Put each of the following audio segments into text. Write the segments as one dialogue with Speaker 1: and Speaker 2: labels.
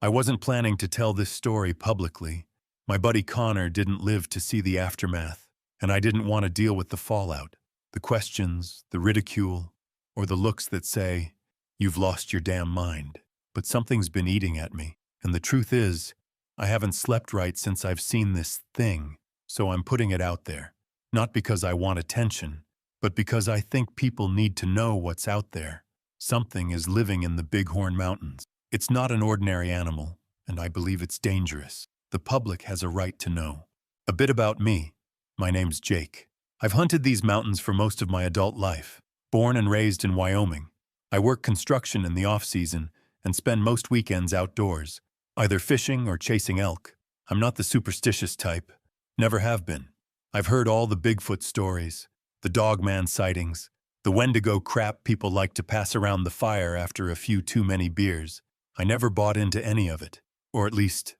Speaker 1: I wasn't planning to tell this story publicly. My buddy Connor didn't live to see the aftermath, and I didn't want to deal with the fallout, the questions, the ridicule, or the looks that say, "You've lost your damn mind." But something's been eating at me, and the truth is, I haven't slept right since I've seen this thing, so I'm putting it out there. Not because I want attention, but because I think people need to know what's out there. Something is living in the Bighorn Mountains. It's not an ordinary animal, and I believe it's dangerous. The public has a right to know. A bit about me. My name's Jake. I've hunted these mountains for most of my adult life. Born and raised in Wyoming. I work construction in the off-season and spend most weekends outdoors, either fishing or chasing elk. I'm not the superstitious type. Never have been. I've heard all the Bigfoot stories, the Dogman sightings, the Wendigo crap people like to pass around the fire after a few too many beers. I never bought into any of it, or at least,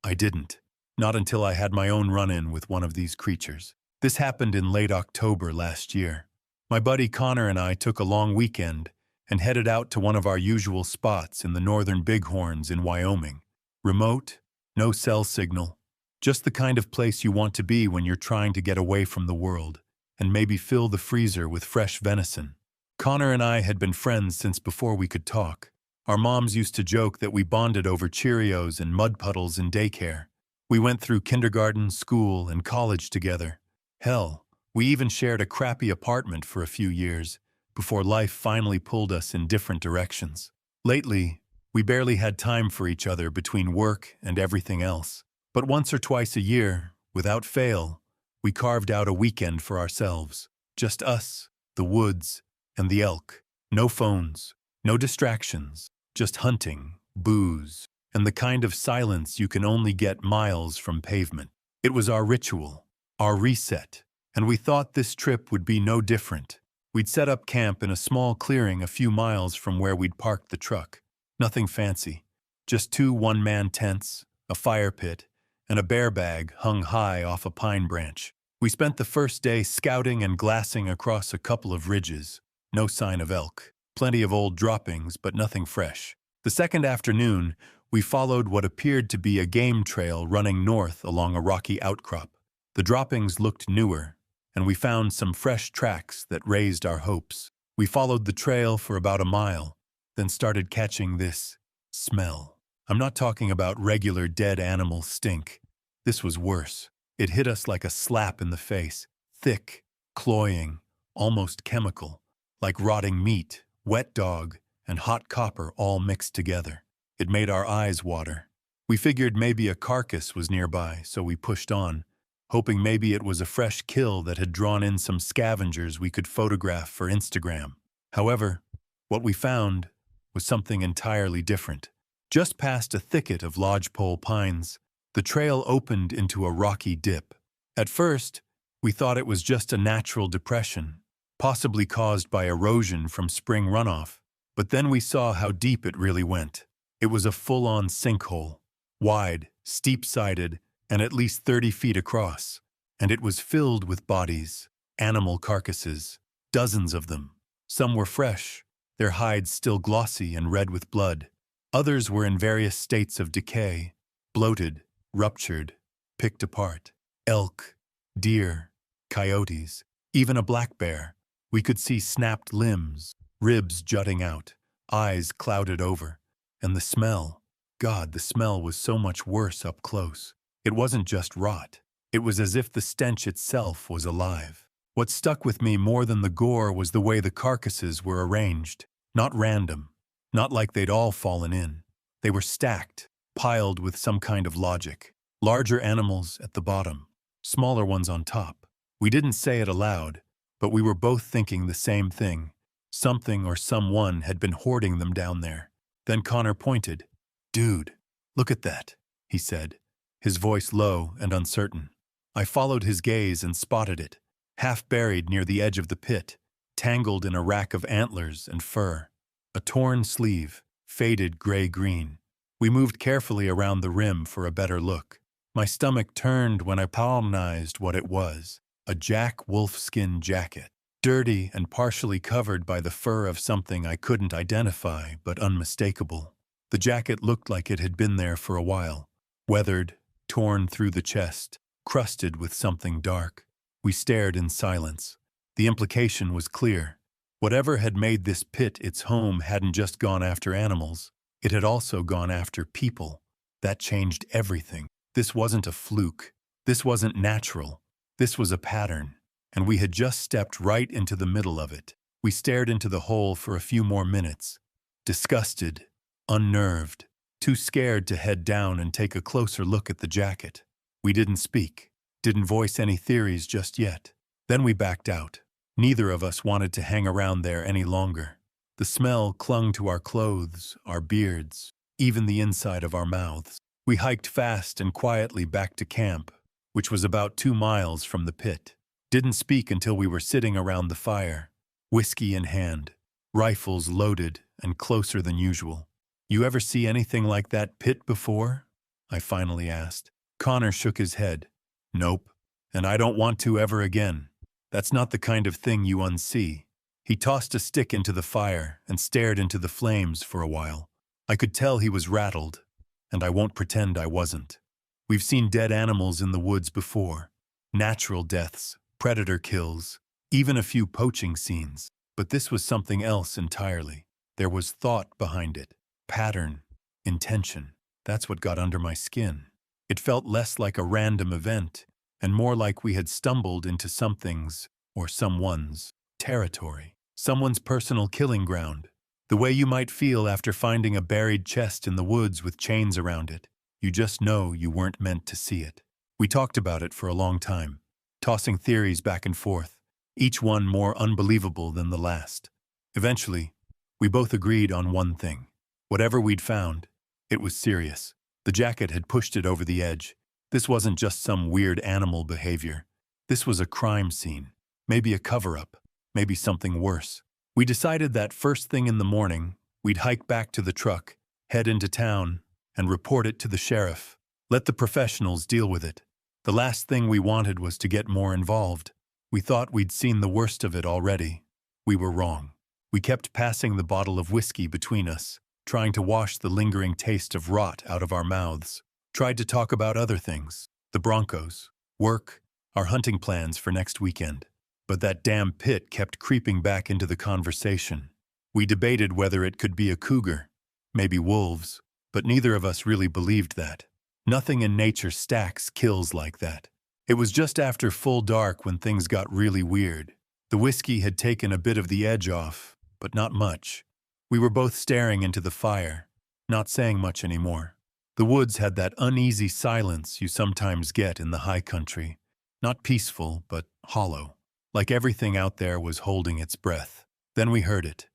Speaker 1: I didn't. Not until I had my own run-in with one of these creatures. This happened in late October last year. My buddy Connor and I took a long weekend and headed out to one of our usual spots in the northern Bighorns in Wyoming. Remote, no cell signal, just the kind of place you want to be when you're trying to get away from the world and maybe fill the freezer with fresh venison. Connor and I had been friends since before we could talk. Our moms used to joke that we bonded over Cheerios and mud puddles in daycare. We went through kindergarten, school, and college together. Hell, we even shared a crappy apartment for a few years before life finally pulled us in different directions. Lately, we barely had time for each other between work and everything else. But once or twice a year, without fail, we carved out a weekend for ourselves. Just us, the woods, and the elk. No phones, no distractions, just hunting, booze, and the kind of silence you can only get miles from pavement. It was our ritual, our reset, and we thought this trip would be no different. We'd set up camp in a small clearing a few miles from where we'd parked the truck. Nothing fancy, just two one-man tents, a fire pit, and a bear bag hung high off a pine branch. We spent the first day scouting and glassing across a couple of ridges. No sign of elk. Plenty of old droppings, but nothing fresh. The second afternoon, we followed what appeared to be a game trail running north along a rocky outcrop. The droppings looked newer, and we found some fresh tracks that raised our hopes. We followed the trail for about a mile, then started catching this smell. I'm not talking about regular dead animal stink. This was worse. It hit us like a slap in the face. Thick, cloying, almost chemical, like rotting meat, wet dog, and hot copper all mixed together. It made our eyes water. We figured maybe a carcass was nearby, so we pushed on, hoping maybe it was a fresh kill that had drawn in some scavengers we could photograph for Instagram. However, what we found was something entirely different. Just past a thicket of lodgepole pines, the trail opened into a rocky dip. At first, we thought it was just a natural depression, possibly caused by erosion from spring runoff, but then we saw how deep it really went. It was a full-on sinkhole, wide, steep-sided, and at least 30 feet across, and it was filled with bodies, animal carcasses, dozens of them. Some were fresh, their hides still glossy and red with blood. Others were in various states of decay, bloated, ruptured, picked apart. Elk, deer, coyotes, even a black bear. We could see snapped limbs, ribs jutting out, eyes clouded over. And the smell, God, the smell was so much worse up close. It wasn't just rot. It was as if the stench itself was alive. What stuck with me more than the gore was the way the carcasses were arranged. Not random. Not like they'd all fallen in. They were stacked, piled with some kind of logic. Larger animals at the bottom, smaller ones on top. We didn't say it aloud, but we were both thinking the same thing. Something or someone had been hoarding them down there. Then Connor pointed. "Dude, look at that," he said, his voice low and uncertain. I followed his gaze and spotted it, half buried near the edge of the pit, tangled in a rack of antlers and fur. A torn sleeve, faded gray-green. We moved carefully around the rim for a better look. My stomach turned when I palmized what it was, a jack wolfskin jacket, dirty and partially covered by the fur of something I couldn't identify but unmistakable. The jacket looked like it had been there for a while, weathered, torn through the chest, crusted with something dark. We stared in silence. The implication was clear. Whatever had made this pit its home hadn't just gone after animals, it had also gone after people. That changed everything. This wasn't a fluke. This wasn't natural. This was a pattern, and we had just stepped right into the middle of it. We stared into the hole for a few more minutes, disgusted, unnerved, too scared to head down and take a closer look at the jacket. We didn't speak, didn't voice any theories just yet. Then we backed out. Neither of us wanted to hang around there any longer. The smell clung to our clothes, our beards, even the inside of our mouths. We hiked fast and quietly back to camp, which was about 2 miles from the pit. Didn't speak until we were sitting around the fire, whiskey in hand, rifles loaded and closer than usual. "You ever see anything like that pit before?" I finally asked. Connor shook his head. "Nope, and I don't want to ever again. That's not the kind of thing you unsee." He tossed a stick into the fire and stared into the flames for a while. I could tell he was rattled, and I won't pretend I wasn't. We've seen dead animals in the woods before. Natural deaths, predator kills, even a few poaching scenes. But this was something else entirely. There was thought behind it. Pattern, intention. That's what got under my skin. It felt less like a random event, and more like we had stumbled into something's, or someone's, territory. Someone's personal killing ground. The way you might feel after finding a buried chest in the woods with chains around it. You just know you weren't meant to see it. We talked about it for a long time, tossing theories back and forth, each one more unbelievable than the last. Eventually, we both agreed on one thing. Whatever we'd found, it was serious. The jacket had pushed it over the edge. This wasn't just some weird animal behavior. This was a crime scene, maybe a cover-up, maybe something worse. We decided that first thing in the morning, we'd hike back to the truck, head into town, and report it to the sheriff. Let the professionals deal with it. The last thing we wanted was to get more involved. We thought we'd seen the worst of it already. We were wrong. We kept passing the bottle of whiskey between us, trying to wash the lingering taste of rot out of our mouths. Tried to talk about other things, the Broncos, work, our hunting plans for next weekend. But that damn pit kept creeping back into the conversation. We debated whether it could be a cougar, maybe wolves, but neither of us really believed that. Nothing in nature stacks kills like that. It was just after full dark when things got really weird. The whiskey had taken a bit of the edge off, but not much. We were both staring into the fire, not saying much anymore. The woods had that uneasy silence you sometimes get in the high country. Not peaceful, but hollow. Like everything out there was holding its breath. Then we heard it.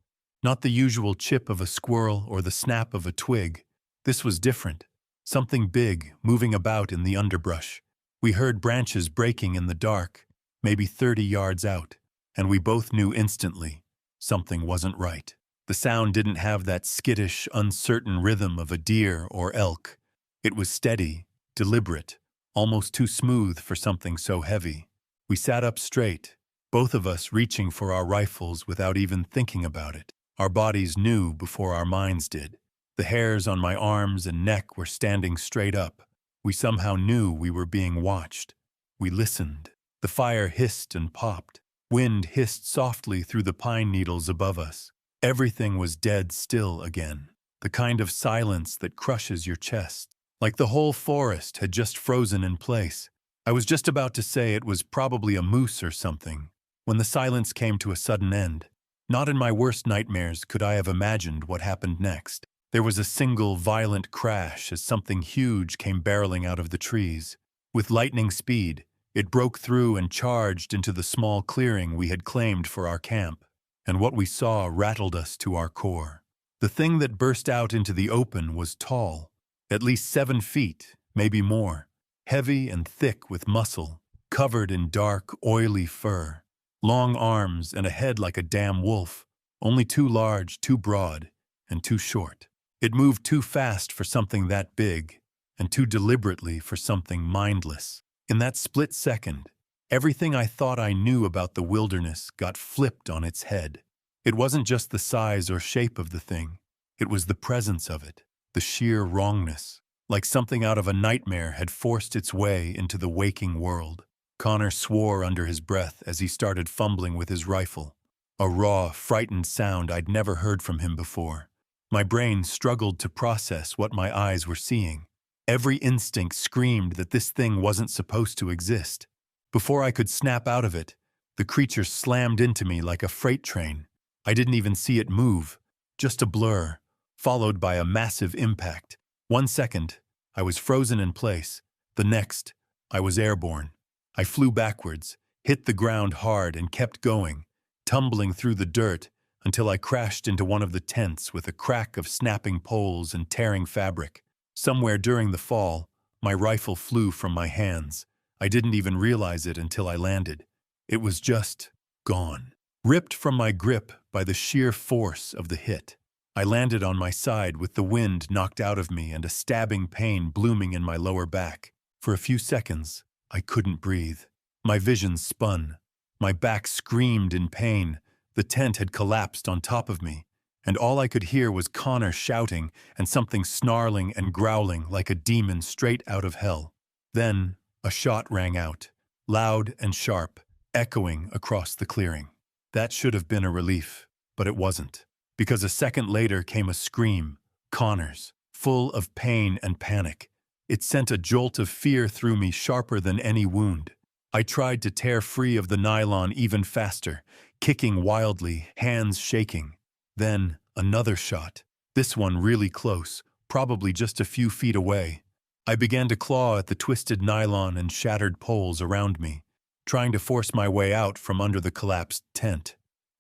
Speaker 1: Not the usual chip of a squirrel or the snap of a twig. This was different. Something big, moving about in the underbrush. We heard branches breaking in the dark, maybe 30 yards out, and we both knew instantly something wasn't right. The sound didn't have that skittish, uncertain rhythm of a deer or elk. It was steady, deliberate, almost too smooth for something so heavy. We sat up straight, both of us reaching for our rifles without even thinking about it. Our bodies knew before our minds did. The hairs on my arms and neck were standing straight up. We somehow knew we were being watched. We listened. The fire hissed and popped. Wind hissed softly through the pine needles above us. Everything was dead still again. The kind of silence that crushes your chest. Like the whole forest had just frozen in place. I was just about to say it was probably a moose or something, when the silence came to a sudden end. Not in my worst nightmares could I have imagined what happened next. There was a single violent crash as something huge came barreling out of the trees. With lightning speed, it broke through and charged into the small clearing we had claimed for our camp. And what we saw rattled us to our core. The thing that burst out into the open was tall, at least 7 feet, maybe more, heavy and thick with muscle, covered in dark, oily fur, long arms and a head like a damn wolf, only too large, too broad, and too short. It moved too fast for something that big, and too deliberately for something mindless. In that split second, everything I thought I knew about the wilderness got flipped on its head. It wasn't just the size or shape of the thing. It was the presence of it. the sheer wrongness, like something out of a nightmare had forced its way into the waking world. Connor swore under his breath as he started fumbling with his rifle, a raw, frightened sound I'd never heard from him before. My brain struggled to process what my eyes were seeing. Every instinct screamed that this thing wasn't supposed to exist. Before I could snap out of it, the creature slammed into me like a freight train. I didn't even see it move, just a blur, followed by a massive impact. 1 second, I was frozen in place. The next, I was airborne. I flew backwards, hit the ground hard and kept going, tumbling through the dirt until I crashed into one of the tents with a crack of snapping poles and tearing fabric. Somewhere during the fall, my rifle flew from my hands. I didn't even realize it until I landed. It was just gone, ripped from my grip by the sheer force of the hit. I landed on my side with the wind knocked out of me and a stabbing pain blooming in my lower back. For a few seconds, I couldn't breathe. My vision spun. My back screamed in pain. The tent had collapsed on top of me, and all I could hear was Connor shouting and something snarling and growling like a demon straight out of hell. Then, a shot rang out, loud and sharp, echoing across the clearing. That should have been a relief, but it wasn't, because a second later came a scream, Connor's, full of pain and panic. It sent a jolt of fear through me sharper than any wound. I tried to tear free of the nylon even faster, kicking wildly, hands shaking. Then, another shot, this one really close, probably just a few feet away. I began to claw at the twisted nylon and shattered poles around me, trying to force my way out from under the collapsed tent.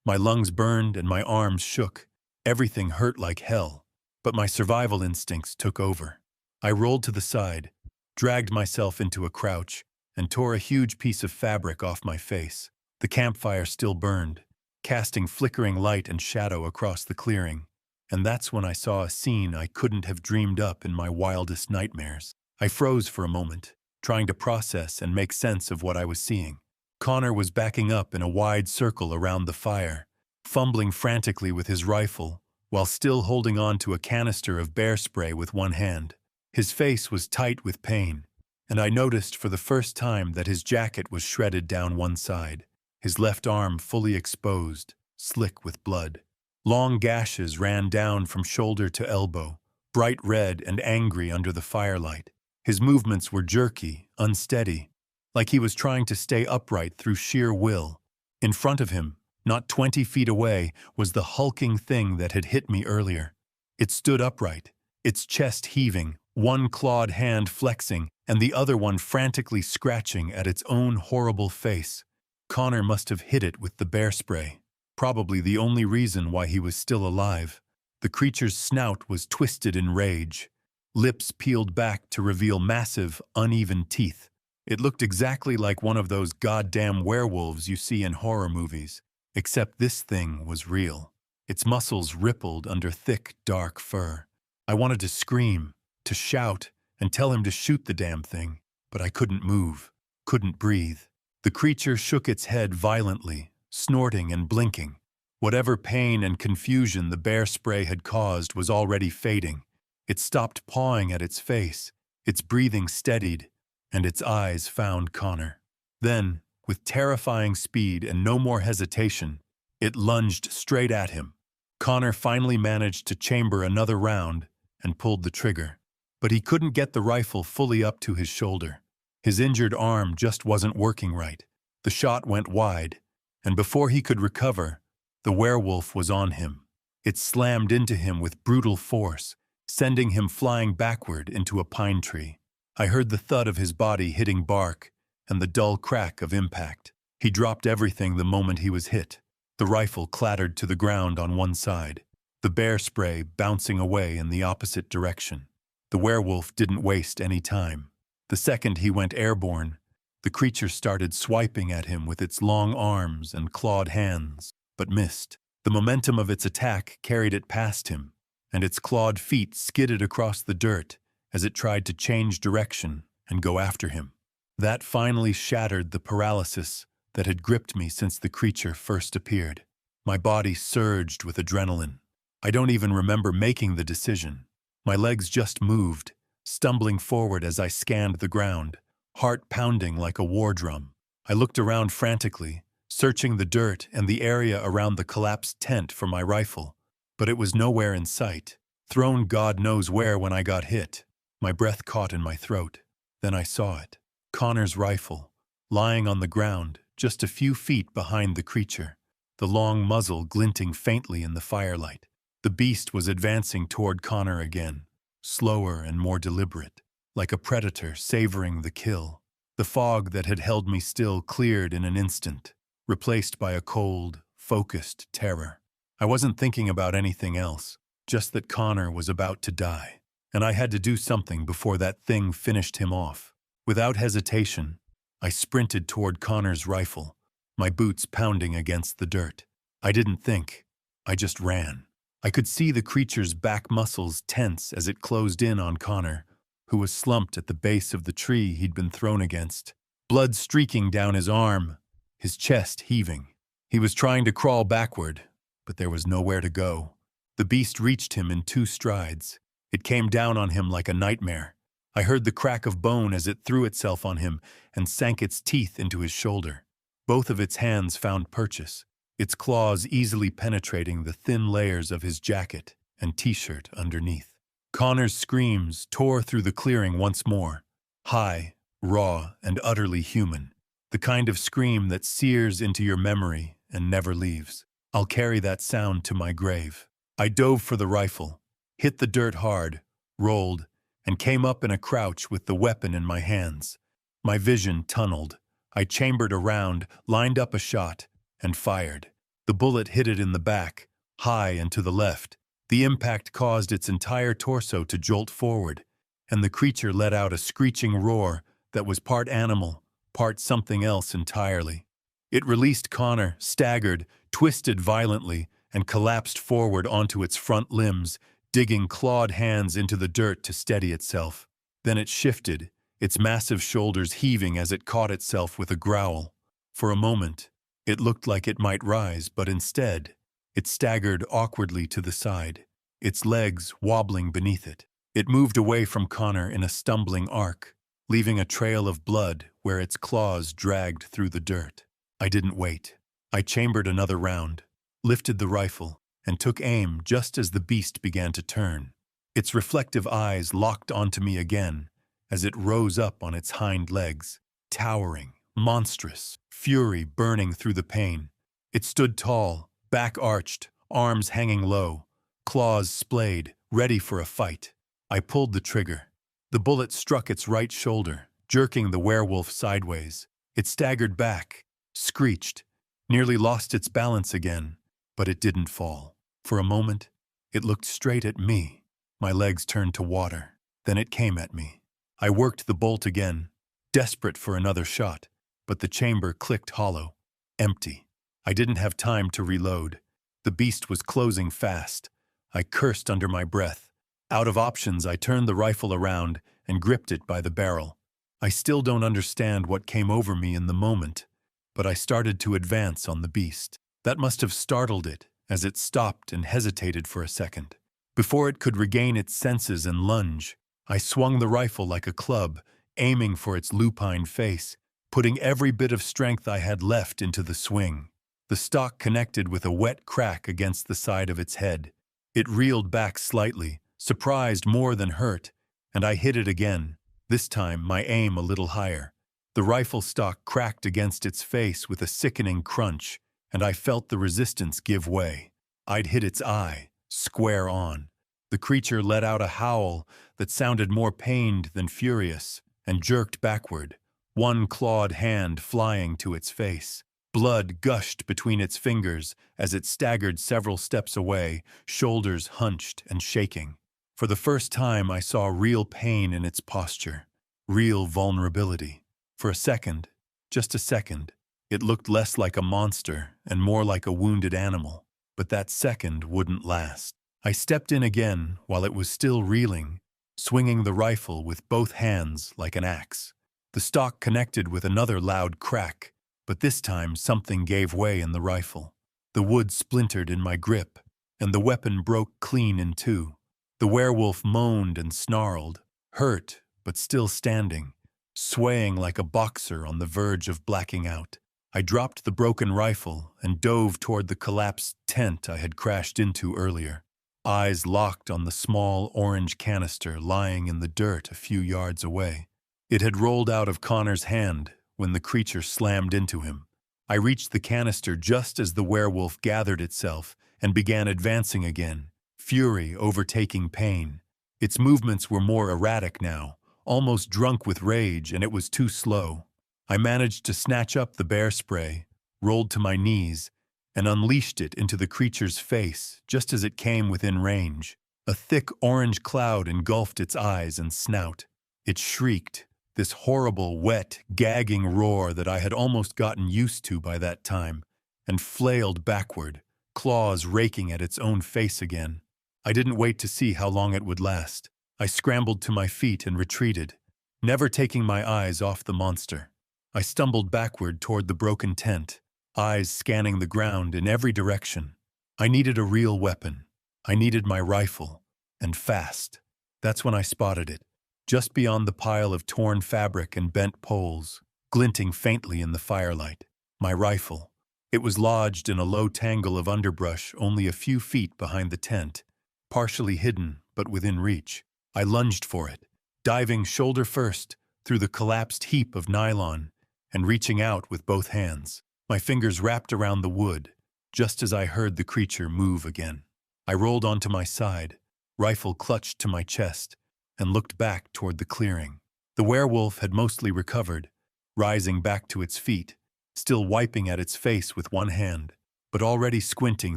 Speaker 1: My lungs burned and my arms shook. Everything hurt like hell, but my survival instincts took over. I rolled to the side, dragged myself into a crouch, and tore a huge piece of fabric off my face. The campfire still burned, casting flickering light and shadow across the clearing. And that's when I saw a scene I couldn't have dreamed up in my wildest nightmares. I froze for a moment, trying to process and make sense of what I was seeing. Connor was backing up in a wide circle around the fire, fumbling frantically with his rifle, while still holding on to a canister of bear spray with one hand. His face was tight with pain, and I noticed for the first time that his jacket was shredded down one side, his left arm fully exposed, slick with blood. Long gashes ran down from shoulder to elbow, bright red and angry under the firelight. His movements were jerky, unsteady, like he was trying to stay upright through sheer will. In front of him, not 20 feet away, was the hulking thing that had hit me earlier. It stood upright, its chest heaving, one clawed hand flexing, and the other one frantically scratching at its own horrible face. Connor must have hit it with the bear spray, probably the only reason why he was still alive. The creature's snout was twisted in rage, lips peeled back to reveal massive, uneven teeth. It looked exactly like one of those goddamn werewolves you see in horror movies, except this thing was real. Its muscles rippled under thick, dark fur. I wanted to scream, to shout, and tell him to shoot the damn thing, but I couldn't move, couldn't breathe. The creature shook its head violently, snorting and blinking. Whatever pain and confusion the bear spray had caused was already fading. It stopped pawing at its face, its breathing steadied, and its eyes found Connor. Then, with terrifying speed and no more hesitation, it lunged straight at him. Connor finally managed to chamber another round and pulled the trigger. But he couldn't get the rifle fully up to his shoulder. His injured arm just wasn't working right. The shot went wide, and before he could recover, the werewolf was on him. It slammed into him with brutal force, sending him flying backward into a pine tree. I heard the thud of his body hitting bark and the dull crack of impact. He dropped everything the moment he was hit. The rifle clattered to the ground on one side, the bear spray bouncing away in the opposite direction. The werewolf didn't waste any time. The second he went airborne, the creature started swiping at him with its long arms and clawed hands, but missed. The momentum of its attack carried it past him, and its clawed feet skidded across the dirt as it tried to change direction and go after him. That finally shattered the paralysis that had gripped me since the creature first appeared. My body surged with adrenaline. I don't even remember making the decision. My legs just moved, stumbling forward as I scanned the ground, heart pounding like a war drum. I looked around frantically, searching the dirt and the area around the collapsed tent for my rifle, but it was nowhere in sight. Thrown God knows where when I got hit. My breath caught in my throat. Then I saw it. Connor's rifle, lying on the ground, just a few feet behind the creature, the long muzzle glinting faintly in the firelight. The beast was advancing toward Connor again, slower and more deliberate, like a predator savoring the kill. The fog that had held me still cleared in an instant, replaced by a cold, focused terror. I wasn't thinking about anything else, just that Connor was about to die, and I had to do something before that thing finished him off. Without hesitation, I sprinted toward Connor's rifle, my boots pounding against the dirt. I didn't think, I just ran. I could see the creature's back muscles tense as it closed in on Connor, who was slumped at the base of the tree he'd been thrown against, blood streaking down his arm, his chest heaving. He was trying to crawl backward, but there was nowhere to go. The beast reached him in 2 strides. It came down on him like a nightmare. I heard the crack of bone as it threw itself on him and sank its teeth into his shoulder. Both of its hands found purchase, its claws easily penetrating the thin layers of his jacket and t-shirt underneath. Connor's screams tore through the clearing once more, high, raw, and utterly human. The kind of scream that sears into your memory and never leaves. I'll carry that sound to my grave. I dove for the rifle, hit the dirt hard, rolled, and came up in a crouch with the weapon in my hands. My vision tunneled. I chambered around, lined up a shot, and fired. The bullet hit it in the back, high and to the left. The impact caused its entire torso to jolt forward, and the creature let out a screeching roar that was part animal, part something else entirely. It released Connor, staggered, twisted violently, and collapsed forward onto its front limbs, digging clawed hands into the dirt to steady itself. Then it shifted, its massive shoulders heaving as it caught itself with a growl. For a moment, it looked like it might rise, but instead, it staggered awkwardly to the side, its legs wobbling beneath it. It moved away from Connor in a stumbling arc, leaving a trail of blood where its claws dragged through the dirt. I didn't wait. I chambered another round, lifted the rifle, and took aim just as the beast began to turn. Its reflective eyes locked onto me again as it rose up on its hind legs, towering, monstrous, fury burning through the pain. It stood tall, back arched, arms hanging low, claws splayed, ready for a fight. I pulled the trigger. The bullet struck its right shoulder, jerking the werewolf sideways. It staggered back, screeched, nearly lost its balance again, but it didn't fall. For a moment, it looked straight at me. My legs turned to water. Then it came at me. I worked the bolt again, desperate for another shot, but the chamber clicked hollow, empty. I didn't have time to reload. The beast was closing fast. I cursed under my breath. Out of options, I turned the rifle around and gripped it by the barrel. I still don't understand what came over me in the moment, but I started to advance on the beast. That must have startled it as it stopped and hesitated for a second. Before it could regain its senses and lunge, I swung the rifle like a club, aiming for its lupine face, putting every bit of strength I had left into the swing. The stock connected with a wet crack against the side of its head. It reeled back slightly, surprised more than hurt, and I hit it again, this time my aim a little higher. The rifle stock cracked against its face with a sickening crunch, and I felt the resistance give way. I'd hit its eye, square on. The creature let out a howl that sounded more pained than furious, and jerked backward, one clawed hand flying to its face. Blood gushed between its fingers as it staggered several steps away, shoulders hunched and shaking. For the first time, I saw real pain in its posture, real vulnerability. For a second, just a second, it looked less like a monster and more like a wounded animal. But that second wouldn't last. I stepped in again while it was still reeling, swinging the rifle with both hands like an axe. The stock connected with another loud crack, but this time something gave way in the rifle. The wood splintered in my grip, and the weapon broke clean in two. The werewolf moaned and snarled, hurt but still standing, swaying like a boxer on the verge of blacking out. I dropped the broken rifle and dove toward the collapsed tent I had crashed into earlier, eyes locked on the small orange canister lying in the dirt a few yards away. It had rolled out of Connor's hand when the creature slammed into him. I reached the canister just as the werewolf gathered itself and began advancing again, fury overtaking pain. Its movements were more erratic now, almost drunk with rage, and it was too slow. I managed to snatch up the bear spray, rolled to my knees, and unleashed it into the creature's face just as it came within range. A thick orange cloud engulfed its eyes and snout. It shrieked, this horrible, wet, gagging roar that I had almost gotten used to by that time, and flailed backward, claws raking at its own face again. I didn't wait to see how long it would last. I scrambled to my feet and retreated, never taking my eyes off the monster. I stumbled backward toward the broken tent, eyes scanning the ground in every direction. I needed a real weapon. I needed my rifle, and fast. That's when I spotted it, just beyond the pile of torn fabric and bent poles, glinting faintly in the firelight. My rifle. It was lodged in a low tangle of underbrush only a few feet behind the tent, partially hidden but within reach. I lunged for it, diving shoulder first through the collapsed heap of nylon and reaching out with both hands. My fingers wrapped around the wood, just as I heard the creature move again. I rolled onto my side, rifle clutched to my chest, and looked back toward the clearing. The werewolf had mostly recovered, rising back to its feet, still wiping at its face with one hand, but already squinting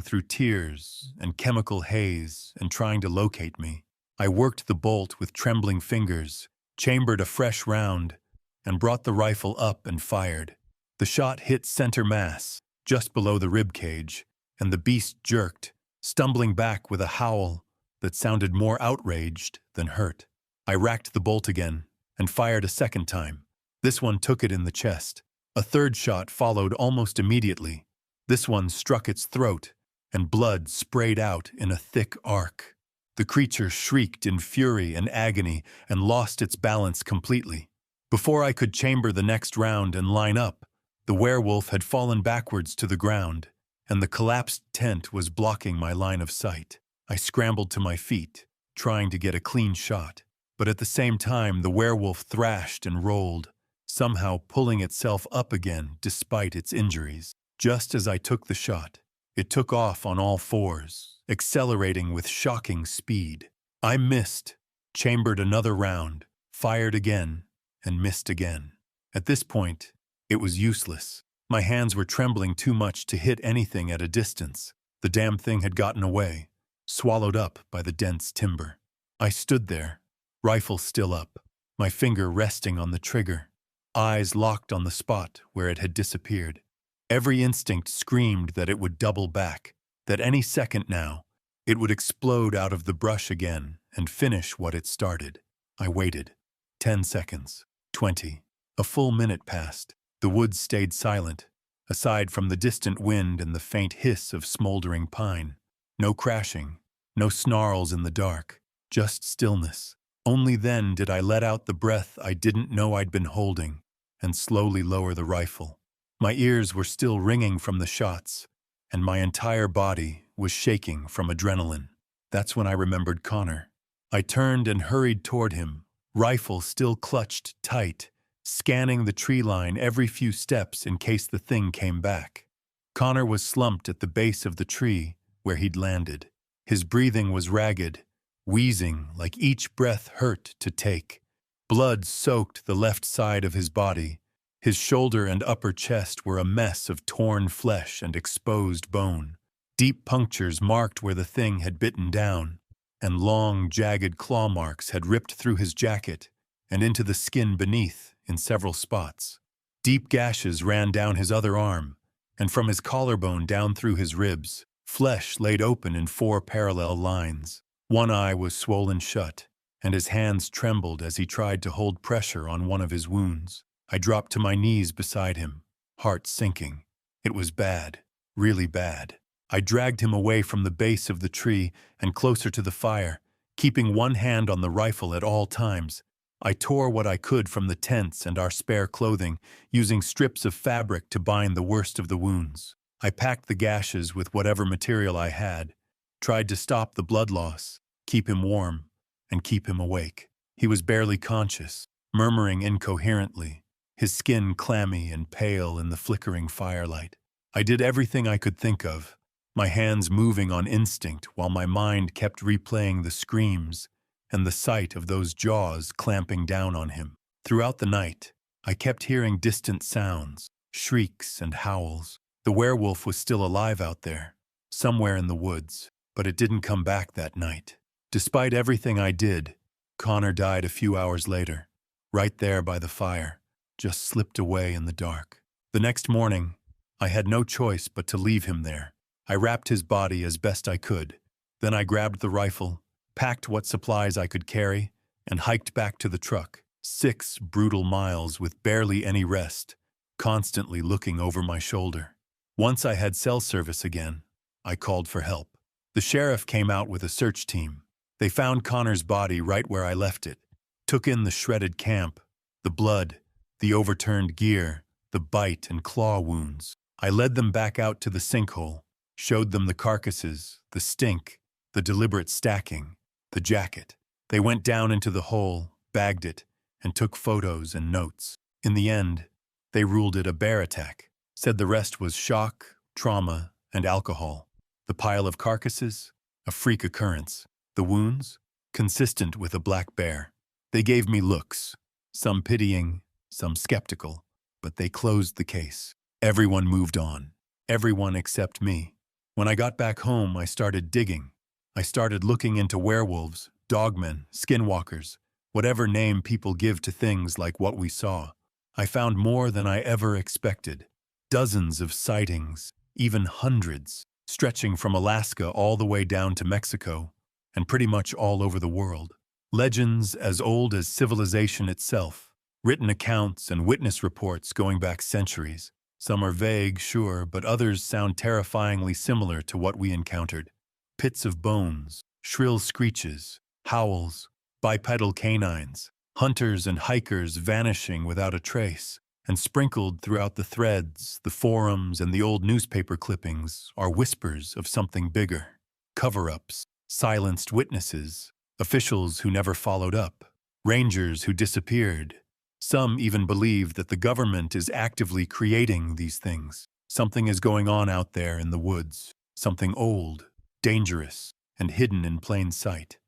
Speaker 1: through tears and chemical haze and trying to locate me. I worked the bolt with trembling fingers, chambered a fresh round, and brought the rifle up and fired. The shot hit center mass, just below the rib cage, and the beast jerked, stumbling back with a howl that sounded more outraged than hurt. I racked the bolt again and fired a second time. This one took it in the chest. A third shot followed almost immediately. This one struck its throat, and blood sprayed out in a thick arc. The creature shrieked in fury and agony and lost its balance completely. Before I could chamber the next round and line up, the werewolf had fallen backwards to the ground, and the collapsed tent was blocking my line of sight. I scrambled to my feet, trying to get a clean shot, but at the same time the werewolf thrashed and rolled, somehow pulling itself up again despite its injuries. Just as I took the shot, it took off on all fours, accelerating with shocking speed. I missed, chambered another round, fired again, and missed again. At this point, it was useless. My hands were trembling too much to hit anything at a distance. The damn thing had gotten away, swallowed up by the dense timber. I stood there, rifle still up, my finger resting on the trigger, eyes locked on the spot where it had disappeared. Every instinct screamed that it would double back, that any second now, it would explode out of the brush again and finish what it started. I waited. 10 seconds. 20. A full minute passed. The woods stayed silent, aside from the distant wind and the faint hiss of smoldering pine. No crashing, no snarls in the dark, just stillness. Only then did I let out the breath I didn't know I'd been holding and slowly lower the rifle. My ears were still ringing from the shots, and my entire body was shaking from adrenaline. That's when I remembered Connor. I turned and hurried toward him, rifle still clutched tight, scanning the tree line every few steps in case the thing came back. Connor was slumped at the base of the tree where he'd landed. His breathing was ragged, wheezing like each breath hurt to take. Blood soaked the left side of his body. His shoulder and upper chest were a mess of torn flesh and exposed bone. Deep punctures marked where the thing had bitten down, and long, jagged claw marks had ripped through his jacket and into the skin beneath in several spots. Deep gashes ran down his other arm, and from his collarbone down through his ribs, flesh laid open in 4 parallel lines. One eye was swollen shut, and his hands trembled as he tried to hold pressure on one of his wounds. I dropped to my knees beside him, heart sinking. It was bad, really bad. I dragged him away from the base of the tree and closer to the fire, Keeping one hand on the rifle at all times, I tore what I could from the tents and our spare clothing, using strips of fabric to bind the worst of the wounds. I packed the gashes with whatever material I had, tried to stop the blood loss, keep him warm, and keep him awake. He was barely conscious, murmuring incoherently, his skin clammy and pale in the flickering firelight. I did everything I could think of, my hands moving on instinct while my mind kept replaying the screams and the sight of those jaws clamping down on him. Throughout the night, I kept hearing distant sounds, shrieks and howls. The werewolf was still alive out there, somewhere in the woods, but it didn't come back that night. Despite everything I did, Connor died a few hours later, right there by the fire, just slipped away in the dark. The next morning, I had no choice but to leave him there. I wrapped his body as best I could. Then I grabbed the rifle, packed what supplies I could carry, and hiked back to the truck. 6 brutal miles with barely any rest, constantly looking over my shoulder. Once I had cell service again, I called for help. The sheriff came out with a search team. They found Connor's body right where I left it, took in the shredded camp, the blood, the overturned gear, the bite and claw wounds. I led them back out to the sinkhole, showed them the carcasses, the stink, the deliberate stacking, the jacket. They went down into the hole, bagged it, and took photos and notes. In the end, they ruled it a bear attack, said the rest was shock, trauma, and alcohol. The pile of carcasses, a freak occurrence. The wounds, consistent with a black bear. They gave me looks, some pitying, some skeptical, but they closed the case. Everyone moved on. Everyone except me. When I got back home, I started digging. I started looking into werewolves, dogmen, skinwalkers, whatever name people give to things like what we saw. I found more than I ever expected. Dozens of sightings, even hundreds, stretching from Alaska all the way down to Mexico, and pretty much all over the world. Legends as old as civilization itself, written accounts and witness reports going back centuries. Some are vague, sure, but others sound terrifyingly similar to what we encountered. Pits of bones, shrill screeches, howls, bipedal canines, hunters and hikers vanishing without a trace, and sprinkled throughout the threads, the forums, and the old newspaper clippings are whispers of something bigger. Cover-ups, silenced witnesses, officials who never followed up, rangers who disappeared. Some even believe that the government is actively creating these things. Something is going on out there in the woods, something old, dangerous, and hidden in plain sight.